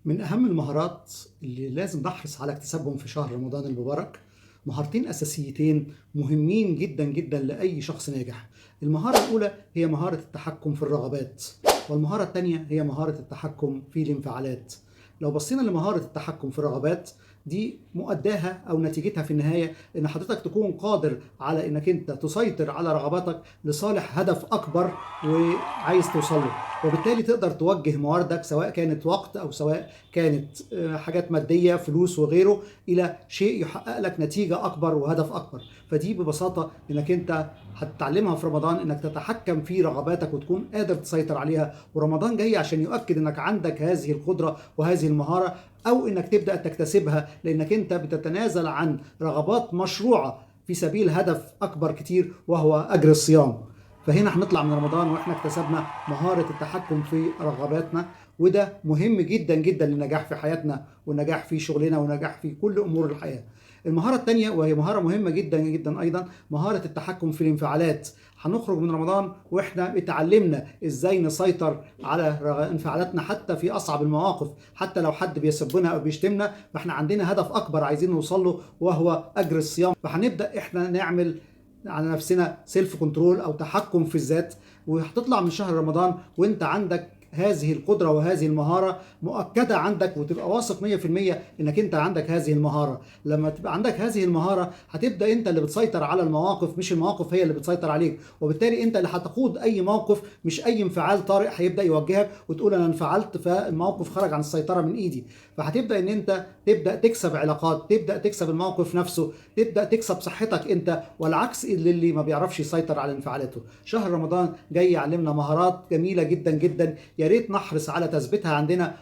من أهم المهارات اللي لازم نحرص على اكتسابهم في شهر رمضان المبارك مهارتين أساسيتين مهمين جدا جدا لأي شخص ناجح. المهارة الأولى هي مهارة التحكم في الرغبات، والمهارة الثانية هي مهارة التحكم في الانفعالات. لو بصينا لمهارة التحكم في الرغبات دي مؤداها أو نتيجتها في النهاية إن حضرتك تكون قادر على إنك أنت تسيطر على رغباتك لصالح هدف أكبر وعايز توصل له، وبالتالي تقدر توجه مواردك سواء كانت وقت أو سواء كانت حاجات مادية فلوس وغيره إلى شيء يحقق لك نتيجة أكبر وهدف أكبر. فدي ببساطة إنك أنت هتتعلمها في رمضان، إنك تتحكم في رغباتك وتكون قادر تسيطر عليها، ورمضان جاي عشان يؤكد إنك عندك هذه القدرة وهذه المهارة، أو إنك تبدأ تكتسبها لأنك أنت بتتنازل عن رغبات مشروعة في سبيل هدف أكبر كتير وهو أجر الصيام. فهنا هنطلع من رمضان واحنا اكتسبنا مهارة التحكم في رغباتنا، وده مهم جدا جدا للنجاح في حياتنا والنجاح في شغلنا والنجاح في كل امور الحياة. المهارة الثانية وهي مهارة مهمة جدا جدا ايضا مهارة التحكم في الانفعالات. هنخرج من رمضان واحنا اتعلمنا ازاي نسيطر على انفعالاتنا حتى في اصعب المواقف، حتى لو حد بيسبنا او بيشتمنا فاحنا عندنا هدف اكبر عايزين نوصل له وهو اجر الصيام. فهنبدأ احنا نعمل على نفسنا سيلف كنترول او تحكم في الذات، وهتطلع من شهر رمضان وانت عندك هذه القدرة وهذه المهارة مؤكدة عندك، وتبقى واثق 100% انك انت عندك هذه المهارة. لما تبقى عندك هذه المهارة هتبدأ انت اللي بتسيطر على المواقف، مش المواقف هي اللي بتسيطر عليك، وبالتالي انت اللي هتقود اي موقف، مش اي انفعال طارئ هيبدأ يوجهك وتقول انا انفعلت فالموقف خرج عن السيطرة من ايدي. فهتبدأ ان انت تبدأ تكسب علاقات، تبدأ تكسب الموقف نفسه، تبدأ تكسب صحتك انت، والعكس اللي ما بيعرفش يسيطر على انفعالاته. شهر رمضان جاي يعلمنا مهارات جميلة جدا جدا، يا ريت نحرص على تثبيتها عندنا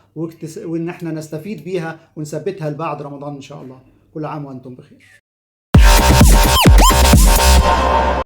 وان احنا نستفيد بيها ونثبتها لبعد رمضان ان شاء الله. كل عام وانتم بخير.